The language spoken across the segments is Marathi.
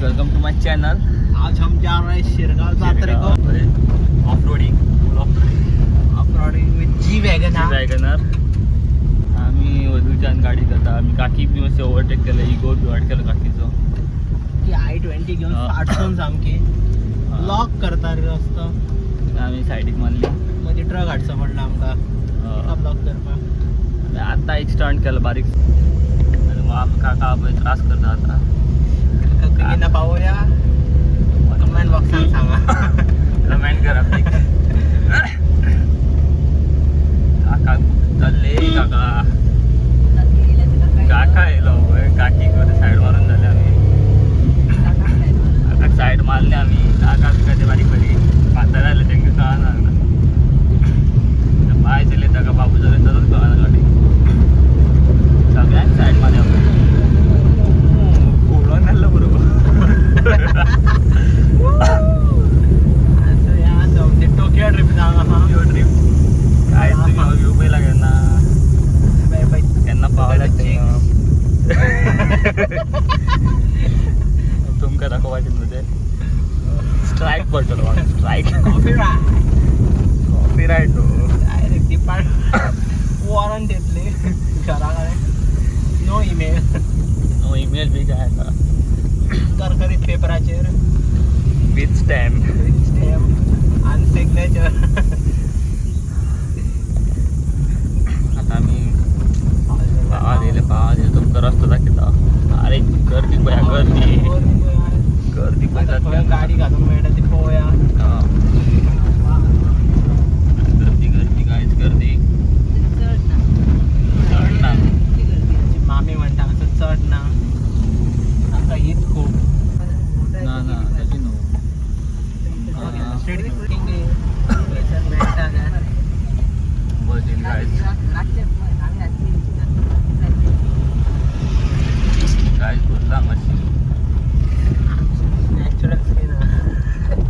Welcome to my channel. आज हम जा रहे हैं शिरगांव जात्रे को off roading with G WagonR. आम्ही वधूच्यान गाडी करता। आम्ही काकी बी मातशें ओवरटेक केलं, इगो बी वाट केलं काकीचो की I-20 घेऊन फाटसून सामकी लॉक करता रे रस्तो। आम्ही सायडीक मारली, मध्ये ट्रक हाडचो पडला आमकां ब्लॉक करपाक। आता एक स्टंट केलं बारीक आणि मग आम्ही काका पळय त्रास करता आता। केन्ना पावोया कमेंट बॉक्सान सांगा, कमेंट करा प्लीज। काका चालले, काका येलो काकी साईड मारून झाले आम्ही। काका साईड मारले आम्ही, काका कधी बारीक बारीक म्हातारे आले त्यांना कळना पाय चले का बाबू झाले तरच कळना गाडी। सगळ्यांनी साईड मारली आपण घोडून नेलं बरोबर। असं या जाऊन ते टोकियो ट्रिप टोकियो ट्रिप काय तुम्ही येऊ पहिला केन्ना बाय बाय केन्ना पावल्या तुमकां दाखोवपाचें न्हू तें। स्ट्रायक पडटलो म्हाका, स्ट्रायक कॉपीरायट न्हू डायरेक्ट डिपार्ट वॉरंट येतली घरा कडेन। नो ईमेल बी काय आता करकरीत पेपराचेर विथ स्टॅम्प आणि सिग्नेचर। आता आम्ही पाव दिले तुमकां रस्तो दाखयता। अरे गर्दी पळय, गर्दी पळय गाडी घालूंक मेळटा ती पळोवया। गर्दी कांयच गर्दी चड ना। मामी म्हणटा असं चड ना, आमकां हीच खूब ना ना तशी न्हू। स्ट्रीट फूडिंग मेळटा बसीन कांयच करता मातशी नॅचरल स्किन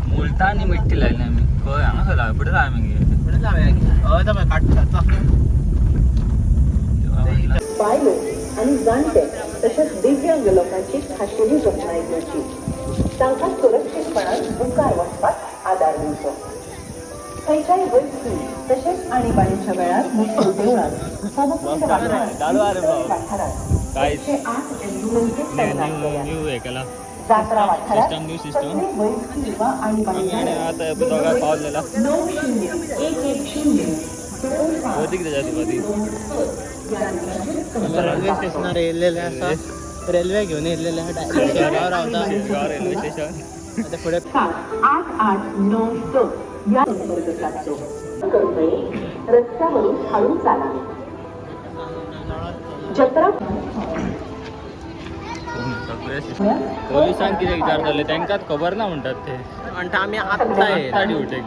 मुलता आनी मिट्टी लायली आमी खंय हांगा खंय लावया फुडें लावया मागीर पुढे जाऊया की हय तर काढता पायलो आणि जाणटे तसेच दिव्यांग लोकांची खाशेली जतनाय घेवची, तांकां सुरक्षीतपणान मुखार वचपाक आदार दिवचो। खंयच्याय वस्तू तशेंच आणीबाणीच्या वेळार मुखेल देवळात सामुदायिक वाठारांत कांयच 108 एम्ब्युलन्सी तैनात केल्यात। न्यू हे केला जात्रा वाठारात न्यू सिस्टम। कसली वैजकी वा आणीबाणी आनी आतां दोगांक पावलेला 90-110 वरती कितें जाय तुका ती रेल्वे स्टेशनार येयल्लेले आसा, रेल्वे घेवन येयल्लेले आसा डायरेक्ट शहरावर रावता शिरगांव रेल्वे स्टेशन। आता फुडें 8892 या संपर्क साधतो। करू नये, रस्त्यावरून हळू चालावे। जत्रा पोलिसांक कितें विचारताले तांकांच खबर ना म्हणटात ते। म्हणटा आमी आत्ता येयला ड्युटेक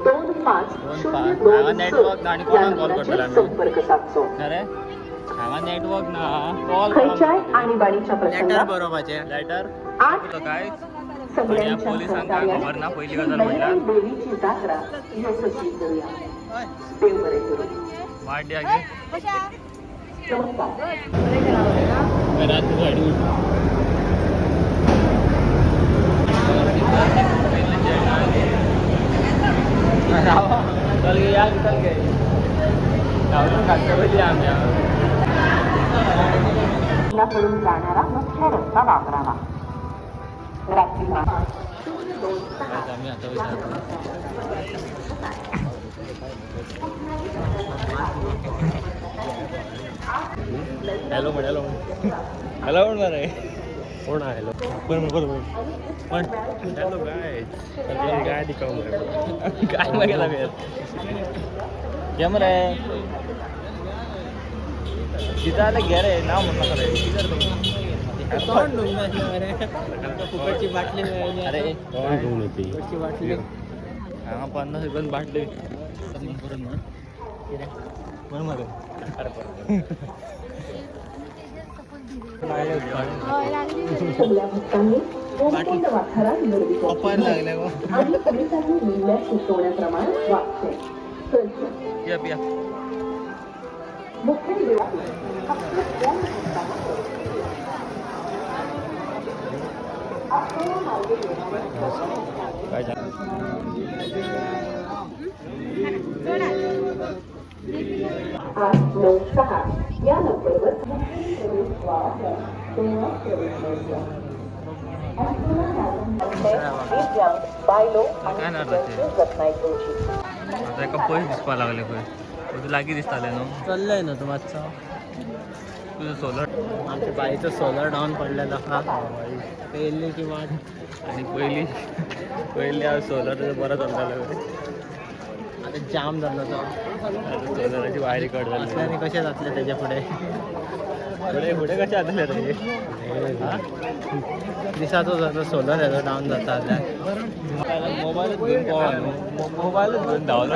2502 हांगा नेटवर्क ना आनी कोणाक कॉल करतले आमी? संपर्क साधचो। अरे हांगा नेटवर्क ना, कॉल खंयच्याय आणीबाणीच्या लेटर प्रसंगात लेटर बरोवपाचें काय सगळ्यांच्या पोलिसांक काय सहकार्यान खबर ना पहिली गजाल म्हणल्यार देवीची जात्रा यशस्वी करूया। देव बरें करूं। वाट द्या गे नमस्कार। घरात गाडी चल गे या चल गे गावून खाद्य पाहिजे आमच्या कडून जाणारा मुख्य रस्ता वापरावा। रात्री आम्ही आता विचारतो हॅलो म्हण हॅलो हॅलो म्हण बरं कोण हॅलो पण पण हॅलो गाय गाय दिखाऊ काय मग गेला वेळ केम रे तिथं आलं घे रे नाव म्हणलं खरं तिथं फुकटची बाटली मिळाली। अरे फुकटची बाटली हांगा 50 रुपयान बाटली म्हण मग सगळ्या भक्तांनी गोविंद वाठारात गर्दी ऑफर लागल्या गो आणि पोलिसांनी निर्णय सुचवण्याप्रमाणे वागते। पिया पिया मुख्य देवालय फक्त 2 मिनिटांना काय झालं? 896 या नंबरवर बायलो काय नाही आता एका पैसे दिसपा लागले पळय तू लागी दिसताले न्हू चाललंय ना तू मागचा तुझं सोलर आमच्या बाईचं सोलर डाऊन पडलेलं हा पहिली किंवा आणि पहिली सोलर बरं चाललं आता जाम झालं तर सोलराची वायरी कट झाली असल्याने कसे जातले त्याच्या पुढे पुढे कसे आले रे दिसातो जातो सोलर याचा डाऊन जाता मोबाईलच घेऊन धावला